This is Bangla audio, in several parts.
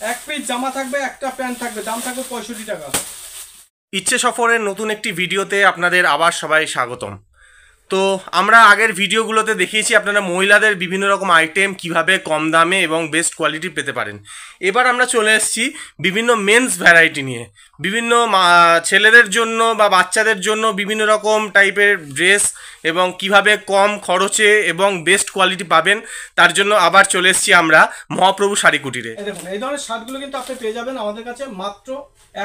এক পিস জামা থাকবে, একটা প্যান্ট থাকবে, দাম থাকবে 65 টাকা। ইচ্ছে সফরের নতুন একটি ভিডিওতে আপনাদের আবার সবাই স্বাগতম। তো আমরা আগের ভিডিওগুলোতে দেখিয়েছি আপনারা মহিলাদের বিভিন্ন রকম আইটেম কিভাবে কম দামে এবং বেস্ট কোয়ালিটি পেতে পারেন। এবার আমরা চলে এসেছি বিভিন্ন মেন্স ভ্যারাইটি নিয়ে, বিভিন্ন ছেলেদের জন্য বা বাচ্চাদের জন্য বিভিন্ন রকম টাইপের ড্রেস এবং কিভাবে কম খরচে এবং বেস্ট কোয়ালিটি পাবেন তার জন্য আবার চলে এসেছি আমরা মহাপ্রভু শাড়ি কুটিরে। দেখুন এই ধরনের শার্টগুলো কিন্তু আপনি পেয়ে যাবেন আমাদের কাছে মাত্র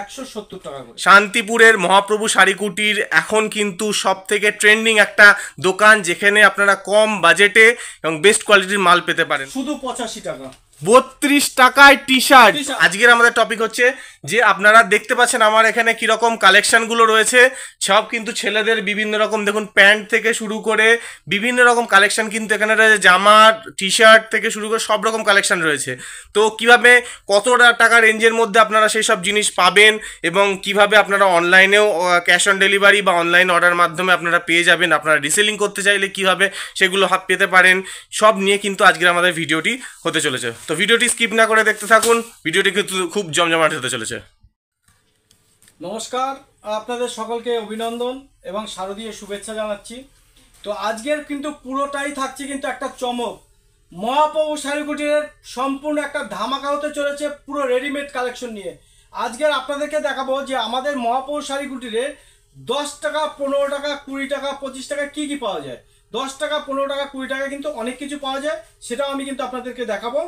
170 টাকা করে। শান্তিপুরের মহাপ্রভু শাড়ি কুটির এখন কিন্তু সব থেকে ট্রেন্ডিং একটা দোকান, যেখানে আপনারা কম বাজেটে এবং বেস্ট কোয়ালিটির মাল পেতে পারেন শুধু 85 টাকা। 32 টাকায় টি শার্ট। আজকের আমাদের টপিক হচ্ছে যে আপনারা দেখতে পাচ্ছেন আমার এখানে কিরকম কালেকশনগুলো রয়েছে, সব কিন্তু ছেলেদের বিভিন্ন রকম, দেখুন প্যান্ট থেকে শুরু করে বিভিন্ন রকম কালেকশন কিন্তু এখানে রয়েছে, জামা টি শার্ট থেকে শুরু করে সব রকম কালেকশন রয়েছে। তো কিভাবে কত টাকা রেঞ্জের মধ্যে আপনারা সেই সব জিনিস পাবেন এবং কিভাবে আপনারা অনলাইনেও ক্যাশ অন ডেলিভারি বা অনলাইন অর্ডার মাধ্যমে আপনারা পেয়ে যাবেন, আপনারা রিসেলিং করতে চাইলে কিভাবে সেগুলো পেতে পারেন, সব নিয়ে কিন্তু আজকের আমাদের ভিডিওটি হতে চলেছে। তো ভিডিওটি স্কিপ না করে দেখতে থাকুন, ভিডিওটি কিন্তু খুব জমজমাট হতে চলেছে। নমস্কার, আপনাদের সকলকে অভিনন্দন এবং শারদীয় শুভেচ্ছা জানাচ্ছি। তো আজকের কিন্তু পুরোটাই থাকছে কিন্তু একটা চমক। মহাপ্রভু শাড়ি কুটিরের সম্পূর্ণ একটা ধামাকা হতে চলেছে পুরো রেডিমেড কালেকশন নিয়ে। আজকের আপনাদেরকে দেখাবো যে আমাদের মহাপ্রভু শাড়ি কুটিরে 10 টাকা, 15 টাকা, 20 টাকা, 25 টাকা কি কি পাওয়া যায়। 10 টাকা, 15 টাকা, 20 টাকা কিন্তু অনেক কিছু পাওয়া যায়, সেটাও আমি কিন্তু আপনাদেরকে দেখাবো।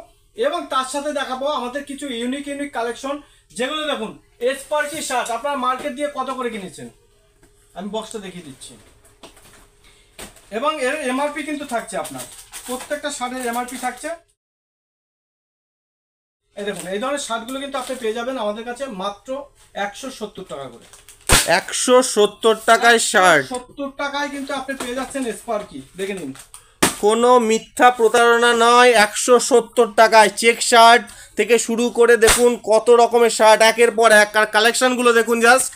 এবং তার সাথে দেখাবো আমাদের কিছু ইউনিক কালেকশন, যেগুলো দেখুন এসপার্কি শার্ট আপনারা মার্কেট দিয়ে কত করে কিনেছেন, আমি বক্সটা দেখিয়ে দিচ্ছি। এবং এর এমআরপি কিন্তু থাকছে, আপনার প্রত্যেকটা শার্টের এমআরপি থাকছে। এই দেখুন এই ধরনের শার্টগুলো কিন্তু আপনি পেয়ে যাবেন আমাদের কাছে মাত্র 170 টাকা করে। 170 টাকায় শার্ট, 70 টাকায় কিন্তু আপনি পেয়ে যাচ্ছেন এসপার্কি, দেখে নিন। কোনো মিথ্যা প্রতারণা নয়, 170 টাকায় চেক শার্ট থেকে শুরু করে দেখুন কত রকমের শার্ট, একের পর এক কালেকশনগুলো দেখুন। জাস্ট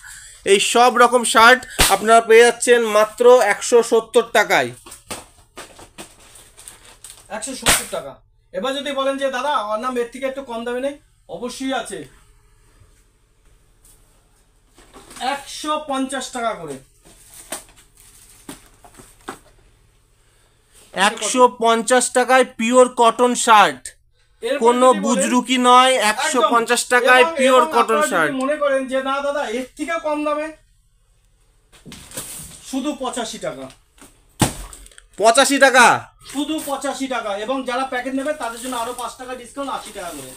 এই সব রকম শার্ট আপনারা পেয়ে যাচ্ছেন মাত্র 170 টাকায়। 170 টাকা। এবার যদি বলেন যে দাদা ওর নাম এর থেকে একটু কম দামে নেই, অবশ্যই আছে, 150 টাকা করে। 150 টাকায় পিওর কটন শার্ট, কোনো বুজরুকি নয়, 150 টাকায় পিওর কটন শার্ট। মনে করেন যে না দাদা এর থেকে কম দামে, শুধু 85 টাকা। 85 টাকা, শুধু 85 টাকা। এবং যারা প্যাকেট নেবে তাদের জন্য আরো 5 টাকা ডিসকাউন্ট, 80 টাকা করে।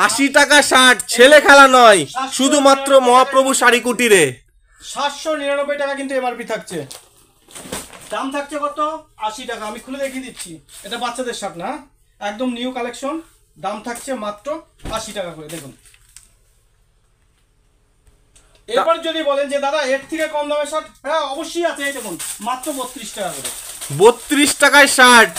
80 টাকা শার্ট, ছেলে খেলা নয়, শুধুমাত্র মহাপ্রভু শাড়ি কুটিরে। 799 টাকা কিন্তু এমআরপি থাকছে, দাম থাকছে কত? 80 টাকা। আমি খুলে দেখিয়ে দিচ্ছি, এটা বাচ্চাদের শার্ট না, একদম নিউ কালেকশন, দাম থাকছে মাত্র 80 টাকা করে। দেখুন এরপর যদি বলেন যে দাদা এর থেকে কম দামের শার্ট, হ্যাঁ অবশ্যই আছে, এই দেখুন মাত্র 32 টাকা করে। 32 টাকায় শার্ট,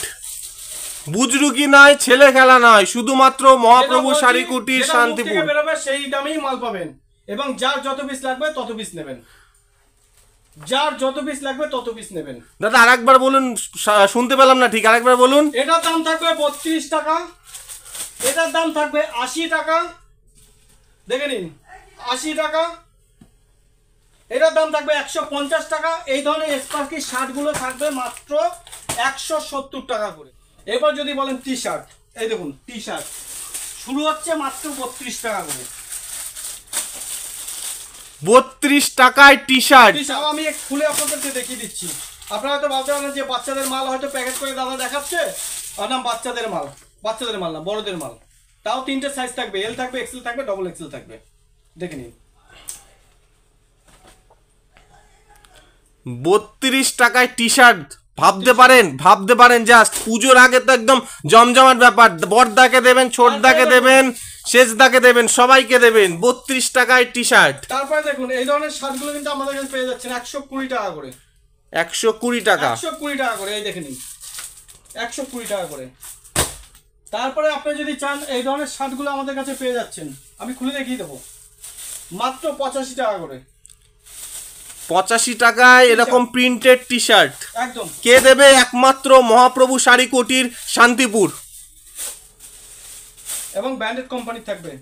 বুজরুকি নয়, ছেলে খেলা নয়, শুধুমাত্র মহাপ্রভু শাড়ি কুটির, শান্তিপুর। বেরোবে সেই দামেই মাল পাবেন। এবং যার যত পিস লাগবে তত পিস নেবেন, যার যত পিস লাগবে তত পিস নেবেন। দাদা আরেকবার বলুন, শুনতে পেলাম না ঠিক, আরেকবার বলুন। এটার দাম থাকবে 32 টাকা, এটার দাম থাকবে 80 টাকা, দেখে নিন 80 টাকা, এটার দাম থাকবে 150 টাকা। এই ধরনের স্পার্কি শার্টগুলো থাকবে মাত্র 170 টাকা করে। এবার যদি বলেন টি শার্ট, এই দেখুন টি শার্ট শুরু হচ্ছে মাত্র 32 টাকা করে। 32 টাকায় টি শার্ট, আমি খুলে আপনাদেরকে দেখিয়ে দিচ্ছি। আপনারা হয়তো ভাবতে পারেন যে বাচ্চাদের মাল হয়তো প্যাকেট করে দাদা দেখাচ্ছে, আর না বাচ্চাদের মাল, বাচ্চাদের মাল না, বড়দের মাল। তাও 3টে সাইজ থাকবে, এল থাকবে, এক্সেল থাকবে, ডবল এক্সেল থাকবে, দেখে নিন। 32 টাকায় টি শার্ট, ভাবতে পারেন জাস্ট পুজোর আগে তো একদম জমজমাট ব্যাপার, বড়দাকে দেবেন, ছোটদাকে দেবেন, শেষদাকে দেবেন, সবাইকে দেবেন, 32 টাকায় টি শার্ট। তারপরে দেখুন এই ধরনের শার্টগুলো কিন্তু আমাদের কাছে পেয়ে যাচ্ছেন 120 টাকা করে। 120 টাকা, 120 টাকা করে, এই দেখে নিন 120 টাকা করে। তারপরে আপনি যদি চান এই ধরনের শার্টগুলো আমাদের কাছে পেয়ে যাচ্ছেন, আমি খুলে দেখিয়ে দেবো, মাত্র 85 টাকা করে। 85 টাকায় এরকম প্রিন্টেড টি শার্ট একদম কে দেবে? একমাত্র মহাপ্রভু শাড়ি কুটির, শান্তিপুর। এবং ব্র্যান্ডেড কোম্পানি থাকবে।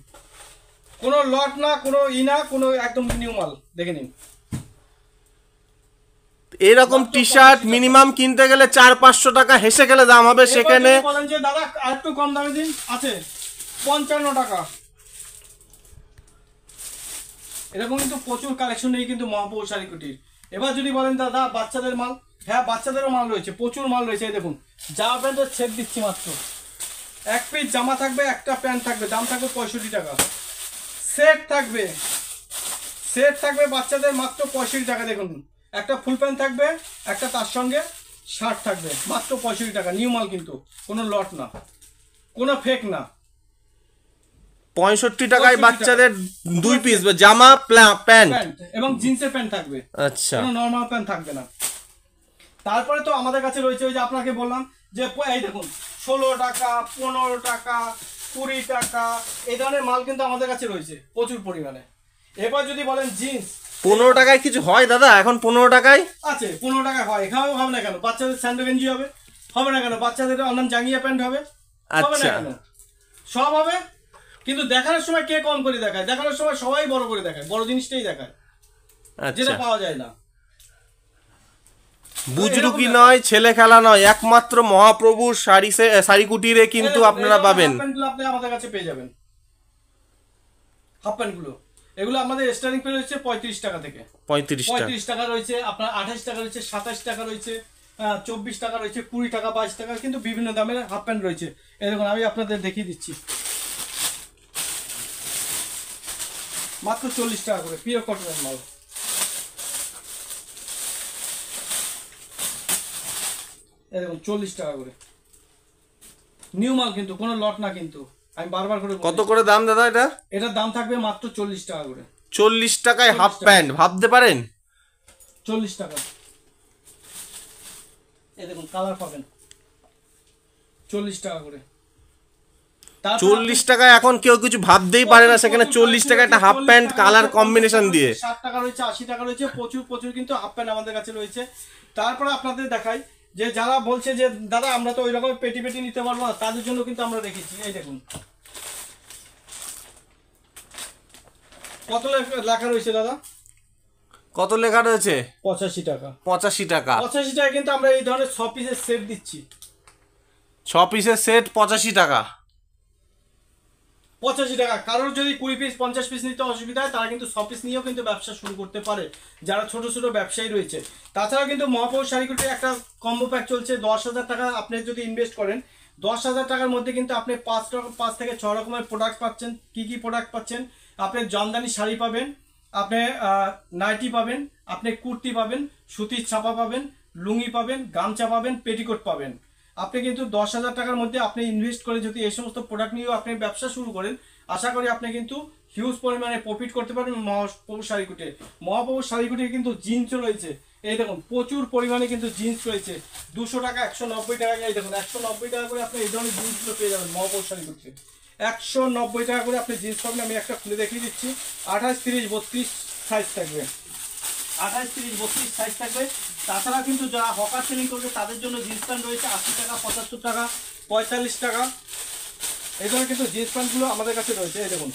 কোনো লট না, কোনো না, কোনো একদম নিউ মাল, দেখে নিন। এরকম টি শার্ট মিনিমাম কিনতে গেলে 400-500 টাকা হেসে গেলে দাম হবে, সেখানে বলেন যে দাদা আর একটু কম দামে দিন, আছে 55 টাকা। এরকম কিন্তু প্রচুর কালেকশন নেই কিন্তু মহাপ্রভু শাড়ি কুটির। এবার যদি বলেন দাদা বাচ্চাদের মাল, হ্যাঁ বাচ্চাদেরও মাল রয়েছে, প্রচুর মাল রয়েছে। এই দেখুন জামা প্যান্টের সেট দিচ্ছি মাত্র, এক পিস জামা থাকবে, একটা প্যান্ট থাকবে, দাম থাকবে 65 টাকা। সেট থাকবে বাচ্চাদের মাত্র 65 টাকা। দেখুন একটা ফুল প্যান্ট থাকবে, একটা তার সঙ্গে শার্ট থাকবে, মাত্র 65 টাকা। নিউ মাল কিন্তু, কোনো লট না, কোনো ফেক না। 65 টাকায় বাচ্চাদের 2 পিস জামা প্যান্ট এবং জিন্সের প্যান্ট থাকবে, আচ্ছা, কোনো নরমাল প্যান্ট থাকবে না। তারপরে তো আমাদের কাছে রয়েছে ওই যে আপনাকে বললাম যে এই দেখুন 16 টাকা, 15 টাকা, 20 টাকা, এই ধরনের মাল কিন্তু আমাদের কাছে রয়েছে প্রচুর পরিমাণে। এবার যদি বলেন জিন্স, 15 টাকায় কিছু হয় দাদা এখন? 15 টাকায় আছে, 15 টাকা হয়। এখানেও হবে না কেন? বাচ্চাদের স্যান্ডো গেঞ্জি হবে, হবে না কেন? বাচ্চাদের অনলাইন জাঙ্গিয়া প্যান্ট হবে, হবে না কেন? সব হবে। কিন্তু দেখানোর সময় কে কম করে দেখায়? দেখানোর সময় সবাই বড় করে দেখায়, বড় জিনিসটাই দেখায়, যেটা পাওয়া যায় না। বুজরুকি নয়, ছেলে খেলা নয়, একমাত্র মহাপ্রভুর শাড়ি কুটিরে কিন্তু আপনারা পাবেন। আপনি আমাদের কাছে পেয়ে যাবেন হাফ প্যান্ট গুলো। এগুলো আমাদের স্টার্টিং প্রাইস হচ্ছে 35 টাকা থেকে। 35 টাকা রয়েছে, আপনার 28 টাকা রয়েছে, 27 টাকা রয়েছে, 24 টাকা রয়েছে, 20 টাকা, 22 টাকা, কিন্তু বিভিন্ন দামের হাফ প্যান্ট রয়েছে। এই দেখুন আমি আপনাদের দেখিয়ে দিচ্ছি, মাত্র 40 টাকা করে, পিওর কটনের মাল। এই দেখুন 40 টাকা করে, নিউ মাল কিন্তু, কোনো লট না কিন্তু। আমি বারবার করে, কত করে দাম দাদা এটা? এটার দাম থাকবে মাত্র 40 টাকা করে। 40 টাকায় হাফ প্যান্ট, ভাবতে পারেন? 40 টাকা। এই দেখুন কালার পাবেন 40 টাকা করে। 40 টাকায় এখন কেউ কিছু ভাবতেই পারে না, সেখানে 40 টাকা একটা হাফ প্যান্ট কালার কম্বিনেশন দিয়ে। 60 টাকা রয়েছে, 80 টাকা রয়েছে, প্রচুর কিন্তু হাফ প্যান্ট আমাদের কাছে রয়েছে। তারপরে আপনাদের দেখাই যে যারা বলছে যে দাদা আমরা তো ওই রকম পেটি নিতে পারবো না, তাদের জন্য কিন্তু আমরা রেখেছি। এই দেখুন কত লেখা রয়েছে দাদা? কত লেখা রয়েছে? 85 টাকা। 85 টাকা। 85 টাকা কিন্তু আমরা এই ধরনের 6 পিসের সেট দিচ্ছি। 6 পিসের সেট 85 টাকা। 85 টাকা। কারোর যদি 20 পিস 50 পিস নিতে অসুবিধা হয়, তারা কিন্তু 6 পিস নিয়েও কিন্তু ব্যবসা শুরু করতে পারে, যারা ছোট ছোট ব্যবসায়ী রয়েছে। তাছাড়া কিন্তু মহাপ্রভু শাড়ি কুটির একটা কম্বো প্যাক চলছে। 10,000 টাকা আপনি যদি ইনভেস্ট করেন, 10,000 টাকার মধ্যে কিন্তু আপনি 5 থেকে 6 রকমের প্রোডাক্ট পাচ্ছেন। কি কি প্রোডাক্ট পাচ্ছেন? আপনি জামদানি শাড়ি পাবেন, আপনি নাইটি পাবেন, আপনি কুর্তি পাবেন, সুতির ছাপা পাবেন, লুঙ্গি পাবেন, গামছা পাবেন, পেটিকোট পাবেন। আপনি কিন্তু 10,000 টাকার মধ্যে আপনি ইনভেস্ট করে যদি এই সমস্ত প্রোডাক্ট নিয়েও আপনি ব্যবসা শুরু করেন, আশা করি আপনি কিন্তু হিউজ পরিমাণে প্রফিট করতে পারবেন মহাপ্রভু শাড়ি কুটিরে। মহাপ্রভু শাড়ি কুটিরে কিন্তু জিন্সও রয়েছে। এই দেখুন প্রচুর পরিমাণে কিন্তু জিন্স রয়েছে, 200 টাকা, 190 টাকা। এই দেখুন 190 টাকা করে আপনি এই ধরনের জিন্সগুলো পেয়ে যাবেন মহাপ্রভু শাড়ি কুটিরে। 190 টাকা করে আপনি জিন্স পাবেন। আমি একটা খুলে দেখিয়ে দিচ্ছি। 28, 30, 32 সাইজ থাকবে, 28, 30, 32 সাইজ থাকবে। তাছাড়া কিন্তু যারা হকার সেলিং করবে তাদের জন্য জিন্স প্যান্ট রয়েছে 80 টাকা, 75 টাকা, 45 টাকা। এই ধরনের কিন্তু জিন্স প্যান্টগুলো আমাদের কাছে রয়েছে। এই দেখুন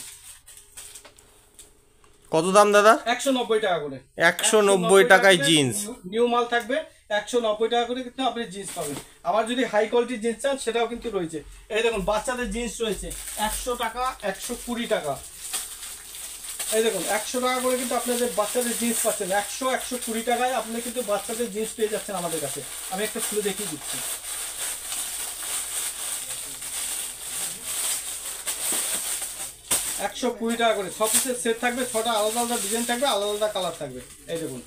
কত দাম দাদা? 190 টাকা করে। 190 টাকায় জিন্স, নিউ মাল থাকবে। 190 টাকা করে কিন্তু আপনি জিন্স পাবেন। আবার যদি হাই কোয়ালিটির জিন্স চান সেটাও কিন্তু রয়েছে। এই দেখুন বাচ্চাদের জিন্স রয়েছে 100 টাকা, 120 টাকা। এই দেখুন 100 টাকা করে কিন্তু আপনাদের বাচ্চাদের জিন্স পাচ্ছেন। 100, 120 টাকায় আপনি কিন্তু বাচ্চাদের জিন্স পেয়ে যাচ্ছেন আমাদের কাছে। আমি একটা খুলে দেখিয়ে দিচ্ছি। 120 টাকা করে 6 পিসের সেট থাকবে। 6টা আলাদা আলাদা ডিজাইন থাকবে, আলাদা আলাদা কালার থাকবে। এই দেখুন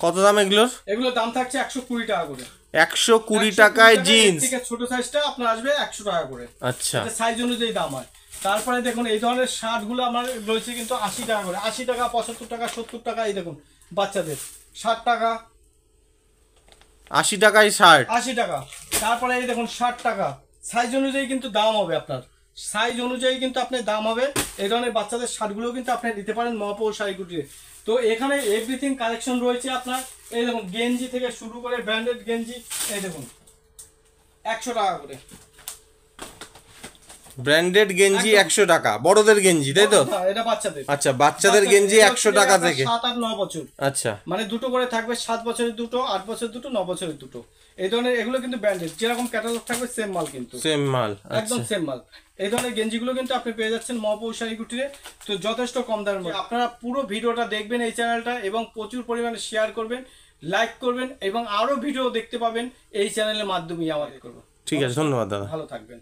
কত দাম এগুলোর? এগুলোর দাম থাকছে 120 টাকা করে। 120 টাকায় জিন্স। ঠিক আছে, ছোট সাইজটা আপনার আসবে 100 টাকা করে। আচ্ছা, এটা সাইজ অনুযায়ী দাম হয়। তারপরে দেখুন এই ধরনের শার্টগুলো আমার রয়েছে কিন্তু 80 টাকা করে। 80 টাকা, 75 টাকা, 70 টাকা। এই দেখুন বাচ্চাদের 60 টাকা, 80 টাকায় শার্ট, 80 টাকা। তারপরে এই দেখুন 60 টাকা। সাইজ অনুযায়ী কিন্তু দাম হবে, আপনার সাইজ অনুযায়ী কিন্তু আপনার দাম হবে। এই ধরনের বাচ্চাদের শার্টগুলো কিন্তু আপনি নিতে পারেন মহাপ্রভু শাড়ি কুটিরে। তো এখানে এভরিথিং কালেকশন রয়েছে আপনার। এই দেখুন গেঞ্জি থেকে শুরু করে ব্র্যান্ডেড গেঞ্জি। এই দেখুন 100 টাকা করে। ব্র্যান্ডেড গেঞ্জি 100 টাকা, বড়দের গেঞ্জি তাই তো? হ্যাঁ, এটা বাচ্চাদের। আচ্ছা, বাচ্চাদের গেঞ্জি 100 টাকা থেকে। 7 আর 9 বছর, আচ্ছা, মানে দুটো করে থাকবে, 7 বছরের দুটো, 8 বছরের দুটো, 9 বছরের দুটো। এই ধরনের এগুলো কিন্তু ব্র্যান্ডেড, যেরকম ক্যাটালগ থাকবে সেম মাল, কিন্তু সেম মাল। একদম সেম মাল। এই ধরনের গেঞ্জিগুলো কিন্তু আপনি পেয়ে যাচ্ছেন মহাপৌর শাড়িকুটিরে, তো যথেষ্ট কম দামের মধ্যে। আপনারা পুরো ভিডিওটা দেখবেন এই চ্যানেলটা, এবং প্রচুর পরিমাণে শেয়ার করবেন, লাইক করবেন, এবং আরো ভিডিও দেখতে পাবেন এই চ্যানেলের মাধ্যমেই আমাদের করবো। ঠিক আছে, ধন্যবাদ দাদা। ভালো থাকবেন।